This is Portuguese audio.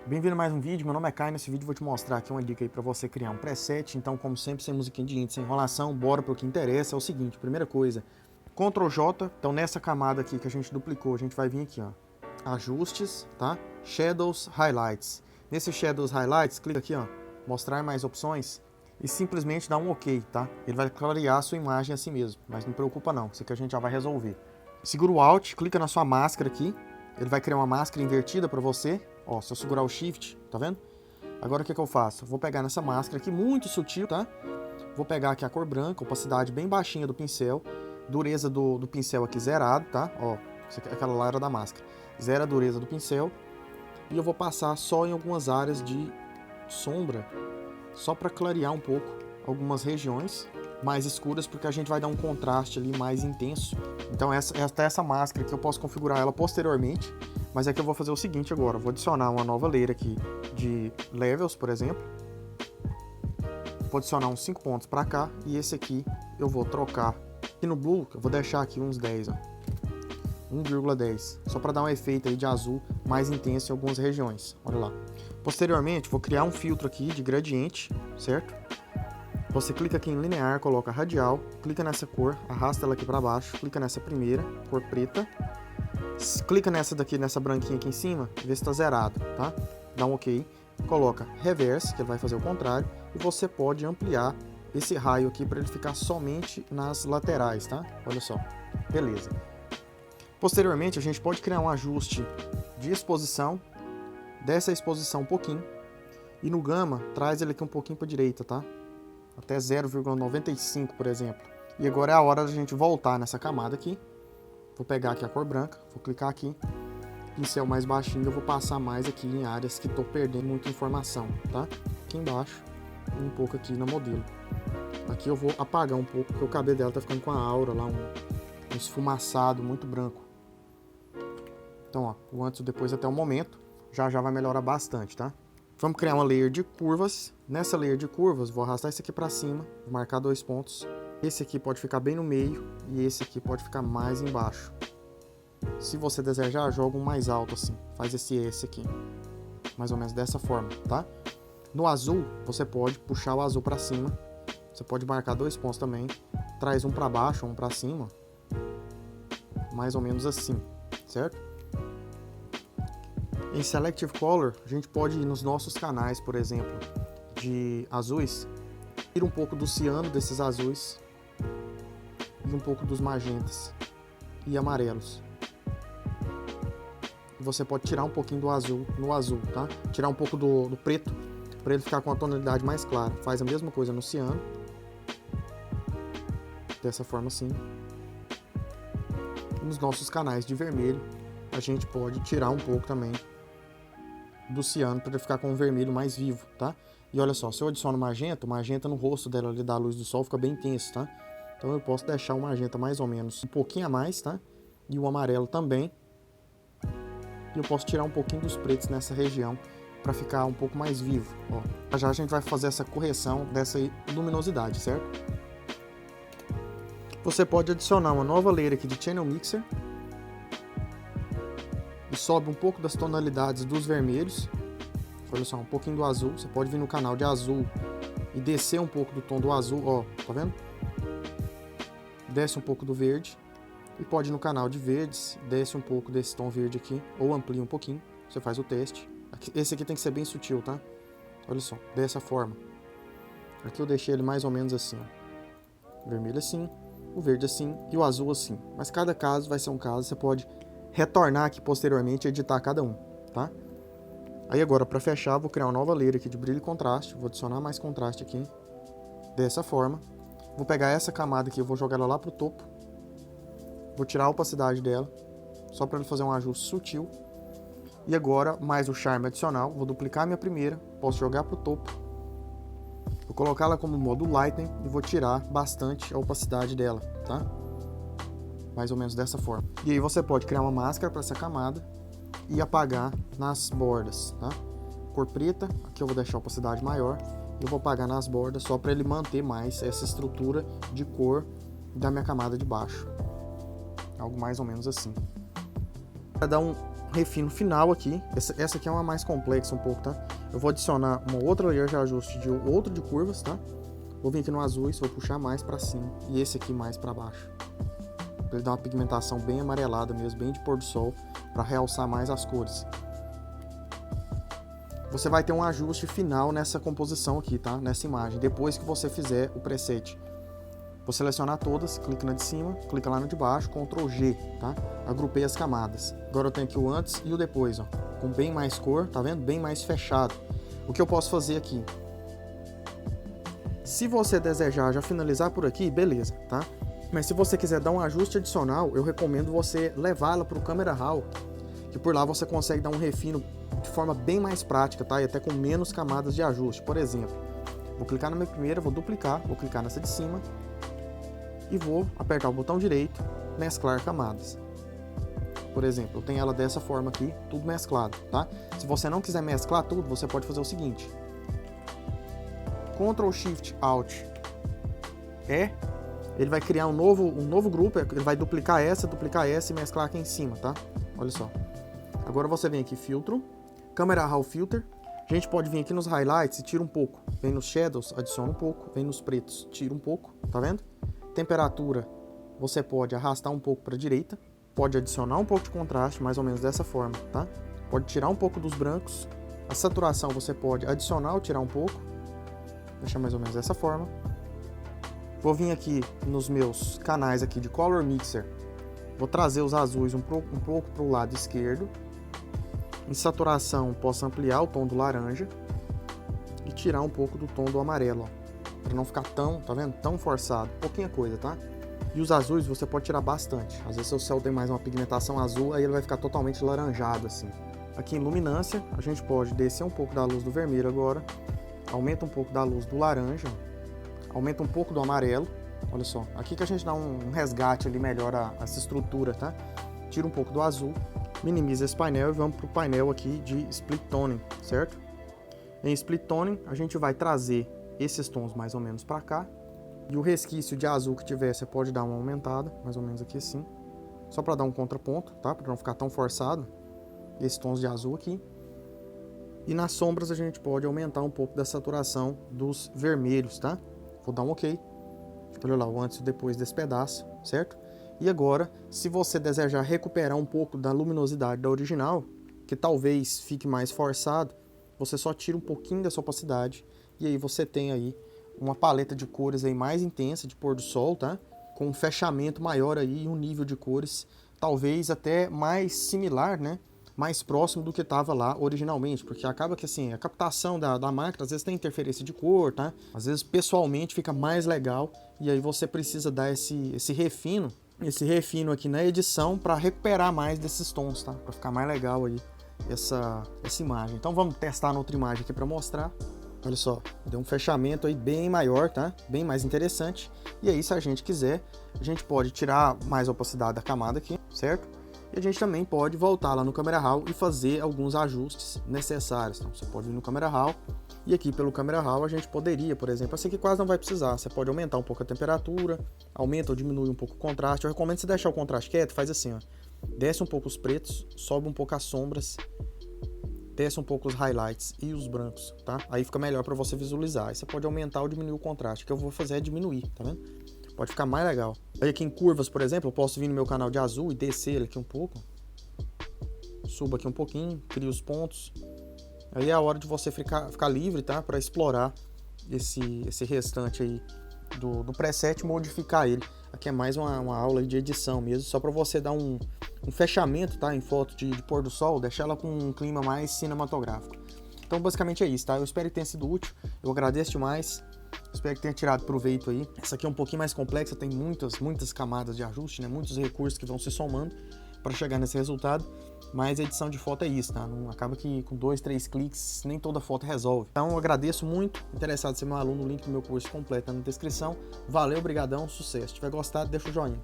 Bem-vindo a mais um vídeo, meu nome é Caio. Nesse vídeo eu vou te mostrar aqui uma dica aí para você criar um preset. Então, como sempre, sem musiquinha de intro, sem enrolação, bora pro que interessa. É o seguinte, primeira coisa, Ctrl J. Então, nessa camada aqui que a gente duplicou, a gente vai vir aqui, ó, ajustes, tá? Shadows, Highlights. Nesse Shadows, Highlights, clica aqui, ó, mostrar mais opções e simplesmente dá um OK, tá? Ele vai clarear a sua imagem assim mesmo, mas não preocupa não, isso aqui a gente já vai resolver. Segura o Alt, clica na sua máscara aqui, ele vai criar uma máscara invertida para você. Ó, se eu segurar o Shift, tá vendo? Agora o que eu faço? Vou pegar nessa máscara aqui, muito sutil, tá? Vou pegar aqui a cor branca, opacidade bem baixinha do pincel, dureza do pincel aqui zerado, tá? Ó, aquela lá era da máscara. Zera a dureza do pincel. E eu vou passar só em algumas áreas de sombra, só para clarear um pouco algumas regiões mais escuras, porque a gente vai dar um contraste ali mais intenso. Então essa máscara aqui eu posso configurar ela posteriormente, mas aqui eu vou fazer o seguinte agora, eu vou adicionar uma nova layer aqui de levels, por exemplo. Vou adicionar uns 5 pontos para cá, e esse aqui eu vou trocar. Aqui no Blue eu vou deixar aqui uns 10, ó. 1,10, só para dar um efeito aí de azul mais intenso em algumas regiões, olha lá. Posteriormente vou criar um filtro aqui de gradiente, certo? Você clica aqui em linear, coloca radial, clica nessa cor, arrasta ela aqui para baixo, clica nessa primeira, cor preta, clica nessa daqui, nessa branquinha aqui em cima, vê se está zerado, tá? Dá um OK, coloca reverse, que ele vai fazer o contrário, e você pode ampliar esse raio aqui para ele ficar somente nas laterais, tá? Olha só, beleza. Posteriormente a gente pode criar um ajuste de exposição, dessa exposição um pouquinho, e no gama traz ele aqui um pouquinho para a direita, tá? Até 0,95, por exemplo. E agora é a hora da gente voltar nessa camada aqui. Vou pegar aqui a cor branca, vou clicar aqui, pincel mais baixinho, eu vou passar mais aqui em áreas que estou perdendo muita informação, tá? Aqui embaixo e um pouco aqui na modelo. Aqui eu vou apagar um pouco, porque o cabelo dela tá ficando com a aura lá, um esfumaçado muito branco. Então, ó, o antes e o depois até o momento, já vai melhorar bastante, tá? Vamos criar uma layer de curvas. Nessa layer de curvas, vou arrastar esse aqui para cima, vou marcar 2 pontos. Esse aqui pode ficar bem no meio e esse aqui pode ficar mais embaixo. Se você desejar, joga um mais alto assim, faz esse S aqui, mais ou menos dessa forma, tá? No azul, você pode puxar o azul para cima, você pode marcar 2 pontos também, traz um para baixo, um para cima, mais ou menos assim, certo? Em Selective Color, a gente pode ir nos nossos canais, por exemplo, de azuis, ir um pouco do ciano desses azuis e um pouco dos magentas e amarelos. Você pode tirar um pouquinho do azul no azul, tá? Tirar um pouco do preto para ele ficar com a tonalidade mais clara. Faz a mesma coisa no ciano, dessa forma assim. E nos nossos canais de vermelho, a gente pode tirar um pouco também do ciano para ele ficar com um vermelho mais vivo, tá? E olha só, se eu adiciono magenta, o magenta no rosto dela ali da luz do sol fica bem intenso, tá? Então eu posso deixar o magenta mais ou menos um pouquinho a mais, tá? E o amarelo também. E eu posso tirar um pouquinho dos pretos nessa região para ficar um pouco mais vivo, ó. Já a gente vai fazer essa correção dessa luminosidade, certo? Você pode adicionar uma nova layer aqui de Channel Mixer e sobe um pouco das tonalidades dos vermelhos. Olha só, um pouquinho do azul. Você pode vir no canal de azul e descer um pouco do tom do azul, ó, tá vendo? Desce um pouco do verde. E pode ir no canal de verdes, desce um pouco desse tom verde aqui, ou amplia um pouquinho. Você faz o teste. Esse aqui tem que ser bem sutil, tá? Olha só, dessa forma. Aqui eu deixei ele mais ou menos assim, ó. O vermelho assim, o verde assim e o azul assim. Mas cada caso vai ser um caso, você pode retornar aqui posteriormente e editar cada um, tá? Aí agora, para fechar, vou criar uma nova layer aqui de brilho e contraste. Vou adicionar mais contraste aqui, dessa forma. Vou pegar essa camada aqui, eu vou jogar ela lá pro topo. Vou tirar a opacidade dela, só para ele fazer um ajuste sutil. E agora, mais o charme adicional, vou duplicar a minha primeira, posso jogar pro topo. Vou colocar ela como modo Lightning e vou tirar bastante a opacidade dela, tá? Mais ou menos dessa forma. E aí você pode criar uma máscara para essa camada e apagar nas bordas, tá? Cor preta, aqui eu vou deixar a opacidade maior, eu vou apagar nas bordas só para ele manter mais essa estrutura de cor da minha camada de baixo. Algo mais ou menos assim. Para dar um refino final aqui. Essa aqui é uma mais complexa um pouco, tá? Eu vou adicionar uma outra layer de ajuste de outro de curvas, tá? Vou vir aqui no azul, vou puxar mais para cima e esse aqui mais para baixo. Pra ele dar uma pigmentação bem amarelada mesmo, bem de pôr do sol, para realçar mais as cores. Você vai ter um ajuste final nessa composição aqui, tá? Nessa imagem, depois que você fizer o preset. Vou selecionar todas, clica na de cima, clica lá no de baixo, Ctrl G, tá? Agrupei as camadas. Agora eu tenho aqui o antes e o depois, ó, com bem mais cor, tá vendo? Bem mais fechado. O que eu posso fazer aqui? Se você desejar já finalizar por aqui, beleza, tá? Mas se você quiser dar um ajuste adicional, eu recomendo você levá-la para o Camera Raw, que por lá você consegue dar um refino de forma bem mais prática, tá? E até com menos camadas de ajuste. Por exemplo, vou clicar na minha primeira, vou duplicar, vou clicar nessa de cima e vou apertar o botão direito, mesclar camadas. Por exemplo, eu tenho ela dessa forma aqui, tudo mesclado, tá? Se você não quiser mesclar tudo, você pode fazer o seguinte: Ctrl Shift Alt E, ele vai criar um novo grupo, ele vai duplicar essa e mesclar aqui em cima, tá? Olha só. Agora você vem aqui, filtro, Camera Raw Filter. A gente pode vir aqui nos highlights e tira um pouco. Vem nos shadows, adiciona um pouco. Vem nos pretos, tira um pouco, tá vendo? Temperatura, você pode arrastar um pouco para a direita. Pode adicionar um pouco de contraste, mais ou menos dessa forma, tá? Pode tirar um pouco dos brancos. A saturação você pode adicionar ou tirar um pouco. Deixar mais ou menos dessa forma. Vou vir aqui nos meus canais aqui de Color Mixer. Vou trazer os azuis um pouco para o lado esquerdo. Em saturação, posso ampliar o tom do laranja e tirar um pouco do tom do amarelo, para não ficar tão, tá vendo? Tão forçado. Pouquinha coisa, tá? E os azuis você pode tirar bastante. Às vezes seu céu tem mais uma pigmentação azul, aí ele vai ficar totalmente laranjado assim. Aqui em luminância, a gente pode descer um pouco da luz do vermelho agora. Aumenta um pouco da luz do laranja. Aumenta um pouco do amarelo. Olha só, aqui que a gente dá um resgate ali, melhora essa estrutura, tá? Tira um pouco do azul, minimiza esse painel e vamos para o painel aqui de Split Toning, certo? Em Split Toning, a gente vai trazer esses tons mais ou menos para cá. E o resquício de azul que tiver, você pode dar uma aumentada, mais ou menos aqui assim. Só para dar um contraponto, tá? Para não ficar tão forçado. Esses tons de azul aqui. E nas sombras a gente pode aumentar um pouco da saturação dos vermelhos, tá? Vou dar um OK. Olha lá, o antes e o depois desse pedaço, certo? E agora, se você desejar recuperar um pouco da luminosidade da original, que talvez fique mais forçado, você só tira um pouquinho dessa opacidade e aí você tem aí uma paleta de cores aí mais intensa de pôr do sol, tá? Com um fechamento maior aí e um nível de cores talvez até mais similar, né? Mais próximo do que estava lá originalmente, porque acaba que assim, a captação da máquina às vezes tem interferência de cor, tá? Às vezes pessoalmente fica mais legal e aí você precisa dar esse refino aqui na edição para recuperar mais desses tons, tá? Para ficar mais legal aí essa imagem. Então vamos testar na outra imagem aqui para mostrar. Olha só, deu um fechamento aí bem maior, tá? Bem mais interessante. E aí, se a gente quiser, a gente pode tirar mais a opacidade da camada aqui, certo? E a gente também pode voltar lá no Camera Raw e fazer alguns ajustes necessários. Então, você pode vir no Camera Raw e aqui pelo Camera Raw a gente poderia, por exemplo, essa aqui quase não vai precisar. Você pode aumentar um pouco a temperatura, aumenta ou diminui um pouco o contraste. Eu recomendo você deixar o contraste quieto, faz assim, ó. Desce um pouco os pretos, sobe um pouco as sombras, desce um pouco os highlights e os brancos, tá? Aí fica melhor para você visualizar. Aí você pode aumentar ou diminuir o contraste. O que eu vou fazer é diminuir, tá vendo? Pode ficar mais legal. Aí aqui em curvas, por exemplo, eu posso vir no meu canal de azul e descer ele aqui um pouco. Subo aqui um pouquinho, crio os pontos. Aí é a hora de você ficar livre, tá? Para explorar esse restante aí do preset e modificar ele. Aqui é mais uma aula de edição mesmo, só para você dar um fechamento, tá? Em foto de pôr do sol, deixar ela com um clima mais cinematográfico. Então basicamente é isso, tá? Eu espero que tenha sido útil, eu agradeço demais. Espero que tenha tirado proveito aí. Essa aqui é um pouquinho mais complexa, tem muitas camadas de ajuste, né? Muitos recursos que vão se somando para chegar nesse resultado. Mas a edição de foto é isso, tá? Não acaba que com 2, 3 cliques nem toda foto resolve. Então eu agradeço muito. Interessado em ser meu aluno, o link do meu curso completo tá na descrição. Valeu, brigadão, sucesso. Se tiver gostado, deixa o joinha.